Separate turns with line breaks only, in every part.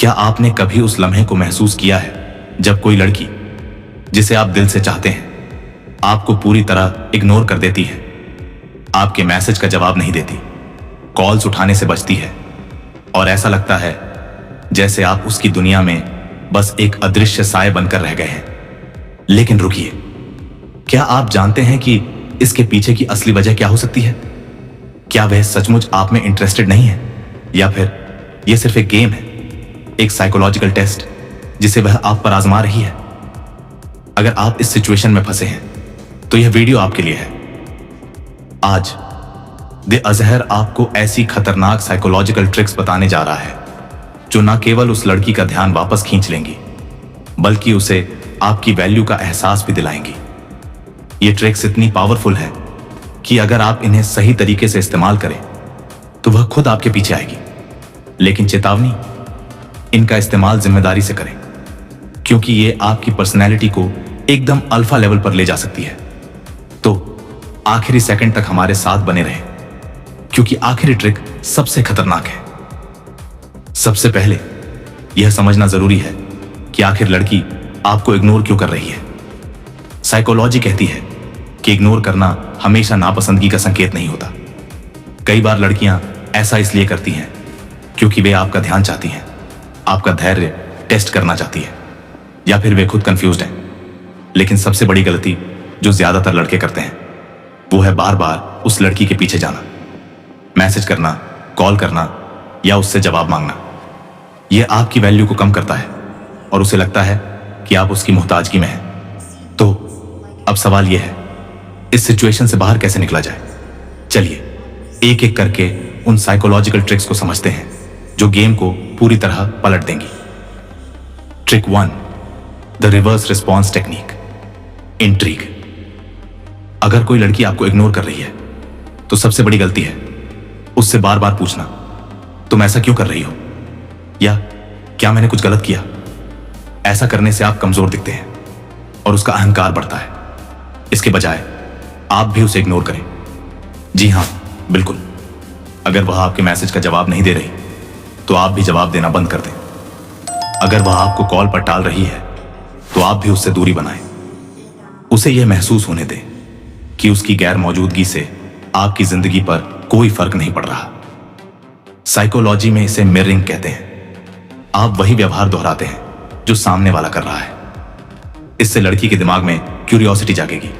क्या आपने कभी उस लम्हे को महसूस किया है जब कोई लड़की जिसे आप दिल से चाहते हैं आपको पूरी तरह इग्नोर कर देती है, आपके मैसेज का जवाब नहीं देती, कॉल्स उठाने से बचती है और ऐसा लगता है जैसे आप उसकी दुनिया में बस एक अदृश्य साए बनकर रह गए हैं। लेकिन रुकिए, क्या आप जानते हैं कि इसके पीछे की असली वजह क्या हो सकती है? क्या वह सचमुच आप में इंटरेस्टेड नहीं है, या फिर यह सिर्फ एक गेम है, एक साइकोलॉजिकल टेस्ट जिसे वह आप पर आजमा रही है? अगर आप इस सिचुएशन में फंसे हैं तो यह वीडियो आपके लिए है। आज द अजहर आपको ऐसी खतरनाक साइकोलॉजिकल ट्रिक्स बताने जा रहा है जो न केवल उस लड़की का ध्यान वापस खींच लेंगी बल्कि उसे आपकी वैल्यू का एहसास भी दिलाएंगी। ये ट्रिक्स इतनी पावरफुल है कि अगर आप इन्हें सही तरीके से इस्तेमाल करें तो वह खुद आपके पीछे आएगी। लेकिन चेतावनी, इनका इस्तेमाल जिम्मेदारी से करें, क्योंकि ये आपकी पर्सनैलिटी को एकदम अल्फा लेवल पर ले जा सकती है। तो आखिरी सेकंड तक हमारे साथ बने रहें, क्योंकि आखिरी ट्रिक सबसे खतरनाक है। सबसे पहले यह समझना जरूरी है कि आखिर लड़की आपको इग्नोर क्यों कर रही है। साइकोलॉजी कहती है कि इग्नोर करना हमेशा नापसंदगी का संकेत नहीं होता। कई बार लड़कियां ऐसा इसलिए करती हैं क्योंकि वे आपका ध्यान चाहती हैं, आपका धैर्य टेस्ट करना चाहती है, या फिर वे खुद कंफ्यूज्ड हैं। लेकिन सबसे बड़ी गलती जो ज्यादातर लड़के करते हैं वो है बार बार उस लड़की के पीछे जाना, मैसेज करना, कॉल करना या उससे जवाब मांगना। यह आपकी वैल्यू को कम करता है और उसे लगता है कि आप उसकी मोहताजगी में हैं। तो अब सवाल यह है, इस सिचुएशन से बाहर कैसे निकला जाए? चलिए एक एक करके उन साइकोलॉजिकल ट्रिक्स को समझते हैं जो गेम को पूरी तरह पलट देंगी। Trick 1, the reverse response technique, intrigue. अगर कोई लड़की आपको इग्नोर कर रही है तो सबसे बड़ी गलती है उससे बार बार पूछना, तुम ऐसा क्यों कर रही हो, या क्या मैंने कुछ गलत किया? ऐसा करने से आप कमजोर दिखते हैं और उसका अहंकार बढ़ता है। इसके बजाय आप भी उसे इग्नोर करें। जी हां, बिल्कुल। अगर वह आपके मैसेज का जवाब नहीं दे रही तो आप भी जवाब देना बंद कर दें। अगर वह आपको कॉल पर टाल रही है तो आप भी उससे दूरी बनाएं। उसे यह महसूस होने दें कि उसकी गैर मौजूदगी से आपकी जिंदगी पर कोई फर्क नहीं पड़ रहा। साइकोलॉजी में इसे मिररिंग कहते हैं। आप वही व्यवहार दोहराते हैं जो सामने वाला कर रहा है। इससे लड़की के दिमाग में क्यूरियोसिटी जागेगी।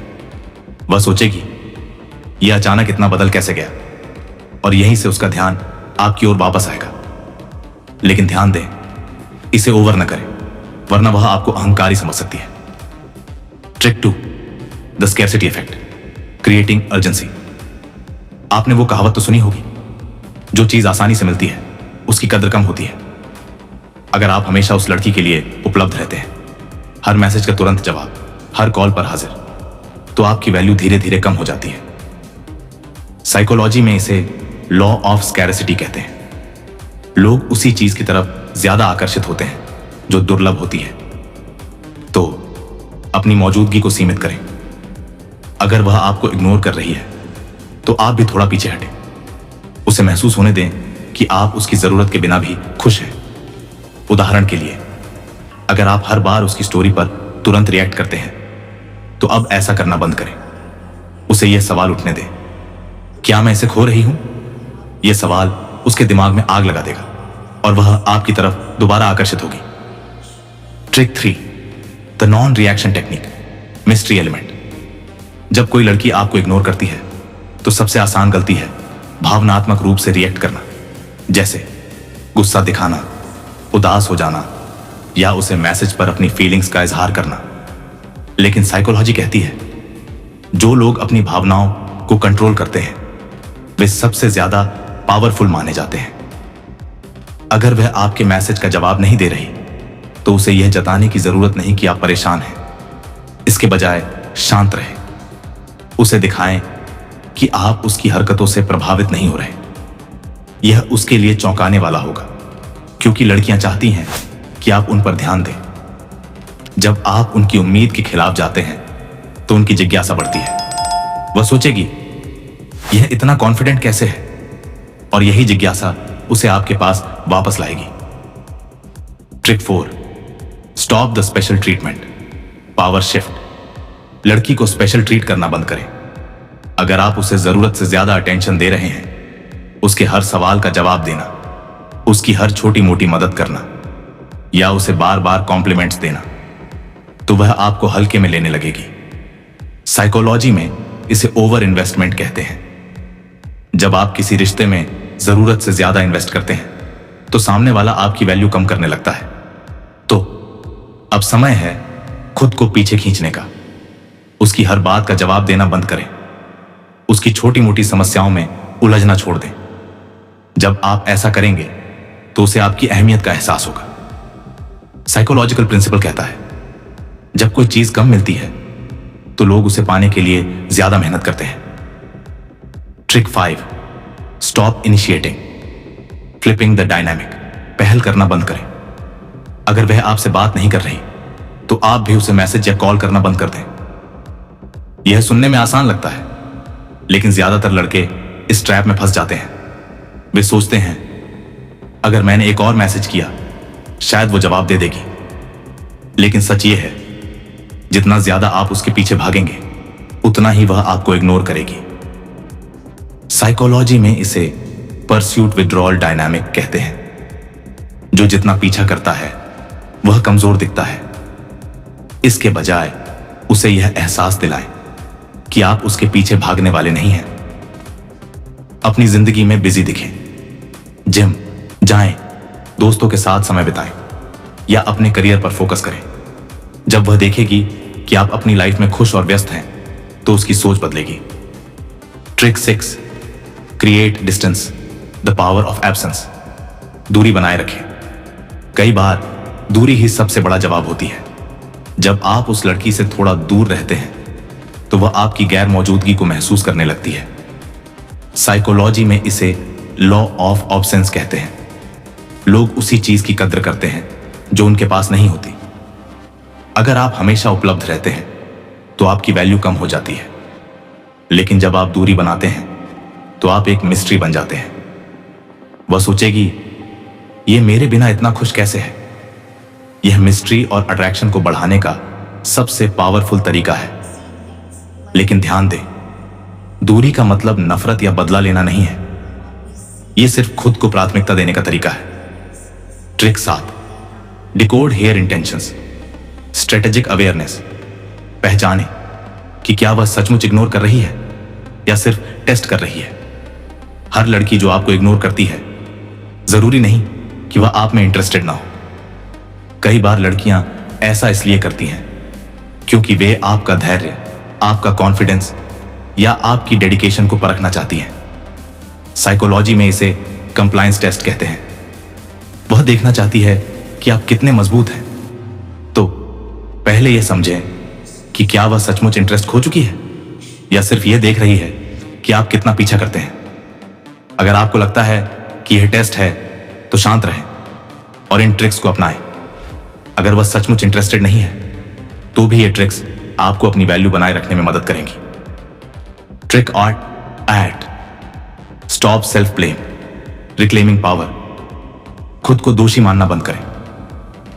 वह सोचेगी यह अचानक इतना बदल कैसे गया, और यहीं से उसका ध्यान आपकी ओर वापस आएगा। लेकिन ध्यान दें, इसे ओवर न करें, वरना वह आपको अहंकारी समझ सकती है। Trick 2, the scarcity effect, creating urgency. आपने वो कहावत तो सुनी होगी, जो चीज आसानी से मिलती है उसकी कदर कम होती है। अगर आप हमेशा उस लड़की के लिए उपलब्ध रहते हैं, हर मैसेज का तुरंत जवाब, हर कॉल पर हाजिर, तो आपकी वैल्यू धीरे धीरे कम हो जाती है। साइकोलॉजी में इसे लॉ ऑफ स्कैरसिटी कहते हैं। लोग उसी चीज की तरफ ज्यादा आकर्षित होते हैं जो दुर्लभ होती है। तो अपनी मौजूदगी को सीमित करें। अगर वह आपको इग्नोर कर रही है तो आप भी थोड़ा पीछे हटें। उसे महसूस होने दें कि आप उसकी जरूरत के बिना भी खुश हैं। उदाहरण के लिए, अगर आप हर बार उसकी स्टोरी पर तुरंत रिएक्ट करते हैं तो अब ऐसा करना बंद करें। उसे यह सवाल उठने दें, क्या मैं इसे खो रही हूं? यह सवाल उसके दिमाग में आग लगा देगा और वह आपकी तरफ दोबारा आकर्षित होगी। Trick 3, the non reaction technique, mystery element. जब कोई लड़की आपको इग्नोर करती है तो सबसे आसान गलती है भावनात्मक रूप से रिएक्ट करना, जैसे गुस्सा दिखाना, उदास हो जाना, या उसे मैसेज पर अपनी फीलिंग्स का इजहार करना। लेकिन साइकोलॉजी कहती है जो लोग अपनी भावनाओं को कंट्रोल करते हैं वे सबसे ज्यादा पावरफुल माने जाते हैं। अगर वह आपके मैसेज का जवाब नहीं दे रही तो उसे यह जताने की जरूरत नहीं कि आप परेशान हैं। इसके बजाय शांत रहें। उसे दिखाएं कि आप उसकी हरकतों से प्रभावित नहीं हो रहे। यह उसके लिए चौंकाने वाला होगा, क्योंकि लड़कियां चाहती हैं कि आप उन पर ध्यान दें। जब आप उनकी उम्मीद के खिलाफ जाते हैं तो उनकी जिज्ञासा बढ़ती है। वह सोचेगी यह इतना कॉन्फिडेंट कैसे है, और यही जिज्ञासा उसे आपके पास वापस लाएगी। Trick 4, stop the special treatment, power shift. लड़की को स्पेशल ट्रीट करना बंद करें। अगर आप उसे जरूरत से ज्यादा अटेंशन दे रहे हैं, उसके हर सवाल का जवाब देना, उसकी हर छोटी मोटी मदद करना या उसे बार बार कॉम्प्लीमेंट्स देना, तो वह आपको हल्के में लेने लगेगी। साइकोलॉजी में इसे ओवर इन्वेस्टमेंट कहते हैं। जब आप किसी रिश्ते में जरूरत से ज्यादा इन्वेस्ट करते हैं तो सामने वाला आपकी वैल्यू कम करने लगता है। तो अब समय है खुद को पीछे खींचने का। उसकी हर बात का जवाब देना बंद करें। उसकी छोटी मोटी समस्याओं में उलझना छोड़ दें। जब आप ऐसा करेंगे तो उसे आपकी अहमियत का एहसास होगा। साइकोलॉजिकल प्रिंसिपल कहता है, जब कोई चीज कम मिलती है तो लोग उसे पाने के लिए ज्यादा मेहनत करते हैं। Trick 5, stop initiating, flipping the dynamic. पहल करना बंद करें। अगर वह आपसे बात नहीं कर रही तो आप भी उसे मैसेज या कॉल करना बंद कर दें। यह सुनने में आसान लगता है, लेकिन ज्यादातर लड़के इस ट्रैप में फंस जाते हैं। वे सोचते हैं, अगर मैंने एक और मैसेज किया शायद वो जवाब दे देगी। लेकिन सच ये है, जितना ज्यादा आप उसके पीछे भागेंगे उतना ही वह आपको इग्नोर करेगी। साइकोलॉजी में इसे परस्यूट विड्रॉल डायनामिक कहते हैं। जो जितना पीछा करता है वह कमजोर दिखता है। इसके बजाय उसे यह एहसास दिलाएं कि आप उसके पीछे भागने वाले नहीं हैं। अपनी जिंदगी में बिजी दिखें, जिम जाएं, दोस्तों के साथ समय बिताएं या अपने करियर पर फोकस करें। जब वह देखेगी कि आप अपनी लाइफ में खुश और व्यस्त हैं तो उसकी सोच बदलेगी। Trick 6, create distance, the power of absence. दूरी बनाए रखें। कई बार दूरी ही सबसे बड़ा जवाब होती है। जब आप उस लड़की से थोड़ा दूर रहते हैं तो वह आपकी गैर मौजूदगी को महसूस करने लगती है। साइकोलॉजी में इसे लॉ ऑफ ऑब्सेंस कहते हैं। लोग उसी चीज की कद्र करते हैं जो उनके पास नहीं होती। अगर आप हमेशा उपलब्ध रहते हैं तो आपकी वैल्यू कम हो जाती है, लेकिन जब आप दूरी बनाते हैं तो आप एक मिस्ट्री बन जाते हैं। वह सोचेगी, ये मेरे बिना इतना खुश कैसे है। यह मिस्ट्री और अट्रैक्शन को बढ़ाने का सबसे पावरफुल तरीका है। लेकिन ध्यान दें, दूरी का मतलब नफरत या बदला लेना नहीं है। यह सिर्फ खुद को प्राथमिकता देने का तरीका है। Trick 7, decode her intentions, strategic awareness. पहचानें कि क्या वह सचमुच इग्नोर कर रही है या सिर्फ टेस्ट कर रही है। हर लड़की जो आपको इग्नोर करती है, जरूरी नहीं कि वह आप में इंटरेस्टेड ना हो। कई बार लड़कियां ऐसा इसलिए करती हैं क्योंकि वे आपका धैर्य, आपका कॉन्फिडेंस या आपकी डेडिकेशन को परखना चाहती हैं। साइकोलॉजी में इसे कंप्लायंस टेस्ट कहते हैं। वह देखना चाहती है कि आप कितने मजबूत हैं। तो पहले यह समझें कि क्या वह सचमुच इंटरेस्ट खो चुकी है या सिर्फ यह देख रही है कि आप कितना पीछा करते हैं। अगर आपको लगता है कि यह टेस्ट है तो शांत रहें और इन ट्रिक्स को अपनाएं। अगर वह सचमुच इंटरेस्टेड नहीं है तो भी ये ट्रिक्स आपको अपनी वैल्यू बनाए रखने में मदद करेंगी। Trick 8, stop self blame, reclaiming power. खुद को दोषी मानना बंद करें।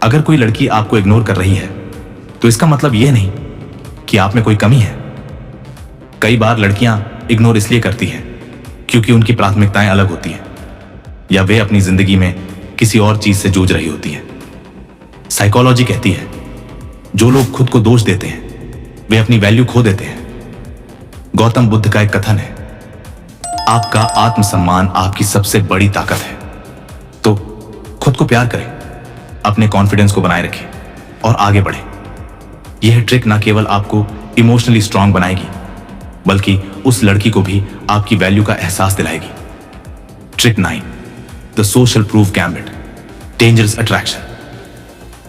अगर कोई लड़की आपको इग्नोर कर रही है तो इसका मतलब यह नहीं कि आप में कोई कमी है। कई बार लड़कियां इग्नोर इसलिए करती हैं क्योंकि उनकी प्राथमिकताएं अलग होती हैं या वे अपनी जिंदगी में किसी और चीज से जूझ रही होती हैं। साइकोलॉजी कहती है, जो लोग खुद को दोष देते हैं वे अपनी वैल्यू खो देते हैं। गौतम बुद्ध का एक कथन है, आपका आत्मसम्मान आपकी सबसे बड़ी ताकत है। तो खुद को प्यार करें, अपने कॉन्फिडेंस को बनाए रखें और आगे बढ़ें। यह ट्रिक न केवल आपको इमोशनली स्ट्रांग बनाएगी बल्कि उस लड़की को भी आपकी वैल्यू का एहसास दिलाएगी। Trick 9, the social proof gambit, dangerous attraction.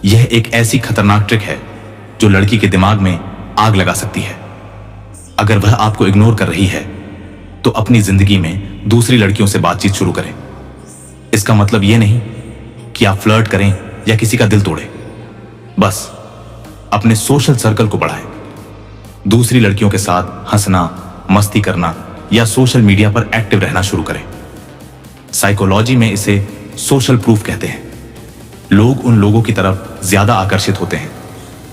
यह एक ऐसी खतरनाक ट्रिक है जो लड़की के दिमाग में आग लगा सकती है। अगर वह आपको इग्नोर कर रही है तो अपनी जिंदगी में दूसरी लड़कियों से बातचीत शुरू करें। इसका मतलब यह नहीं कि आप फ्लर्ट करें या किसी का दिल तोड़ें। बस अपने सोशल सर्कल को बढ़ाएं। दूसरी लड़कियों के साथ हंसना, मस्ती करना या सोशल मीडिया पर एक्टिव रहना शुरू करें। साइकोलॉजी में इसे सोशल प्रूफ कहते हैं। लोग उन लोगों की तरफ ज्यादा आकर्षित होते हैं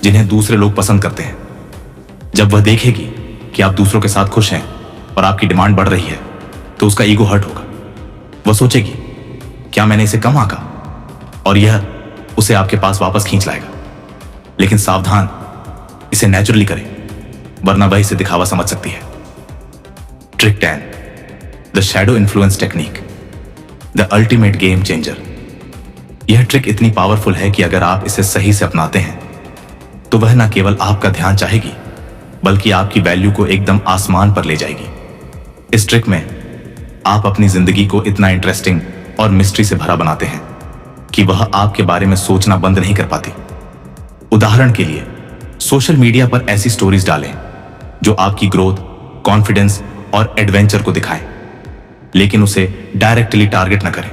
जिन्हें दूसरे लोग पसंद करते हैं। जब वह देखेगी कि आप दूसरों के साथ खुश हैं और आपकी डिमांड बढ़ रही है तो उसका ईगो हर्ट होगा। वह सोचेगी क्या मैंने इसे कम आंका, और यह उसे आपके पास वापस खींच लाएगा। लेकिन सावधान, इसे नेचुरली करें, वरना वह इसे दिखावा समझ सकती है। Trick 10, the shadow influence technique, the ultimate game changer. यह ट्रिक इतनी पावरफुल है कि अगर आप इसे सही से अपनाते हैं तो वह न केवल आपका ध्यान चाहेगी बल्कि आपकी वैल्यू को एकदम आसमान पर ले जाएगी। इस ट्रिक में आप अपनी जिंदगी को इतना इंटरेस्टिंग और मिस्ट्री से भरा बनाते हैं कि वह आपके बारे में सोचना बंद नहीं कर पाती। उदाहरण के लिए, सोशल मीडिया पर ऐसी स्टोरीज डालें जो आपकी ग्रोथ, कॉन्फिडेंस और एडवेंचर को दिखाएं, लेकिन उसे डायरेक्टली टारगेट न करें।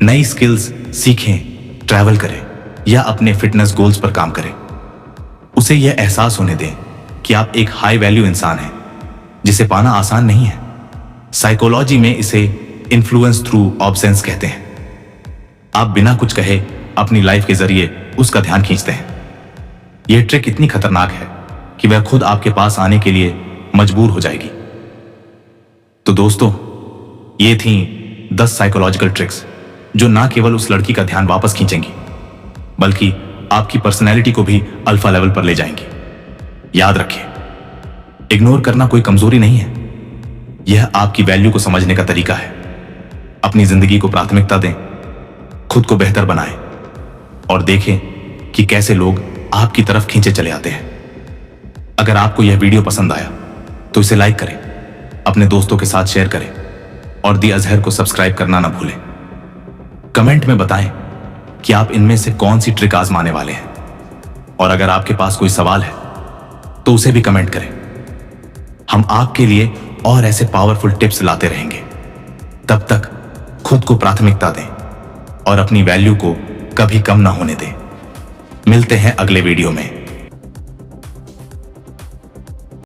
नई स्किल्स सीखें, ट्रैवल करें या अपने फिटनेस गोल्स पर काम करें। उसे यह एहसास होने दें कि आप एक हाई वैल्यू इंसान हैं जिसे पाना आसान नहीं है। साइकोलॉजी में इसे इन्फ्लुएंस थ्रू ऑब्सेंस कहते हैं। आप बिना कुछ कहे अपनी लाइफ के जरिए उसका ध्यान खींचते हैं। यह ट्रिक इतनी खतरनाक है कि वह खुद आपके पास आने के लिए मजबूर हो जाएगी। तो दोस्तों, ये थी 10 साइकोलॉजिकल ट्रिक्स जो ना केवल उस लड़की का ध्यान वापस खींचेंगी बल्कि आपकी पर्सनैलिटी को भी अल्फा लेवल पर ले जाएंगी। याद रखिए, इग्नोर करना कोई कमजोरी नहीं है, यह आपकी वैल्यू को समझने का तरीका है। अपनी जिंदगी को प्राथमिकता दें, खुद को बेहतर बनाएं और देखें कि कैसे लोग आपकी तरफ खींचे चले आते हैं। अगर आपको यह वीडियो पसंद आया तो इसे लाइक करें, अपने दोस्तों के साथ शेयर करें और दी अजहर को सब्सक्राइब करना ना भूलें। कमेंट में बताएं कि आप इनमें से कौन सी ट्रिक आजमाने वाले हैं, और अगर आपके पास कोई सवाल है तो उसे भी कमेंट करें। हम आपके लिए और ऐसे पावरफुल टिप्स लाते रहेंगे। तब तक खुद को प्राथमिकता दें और अपनी वैल्यू को कभी कम ना होने दें। मिलते हैं अगले वीडियो में।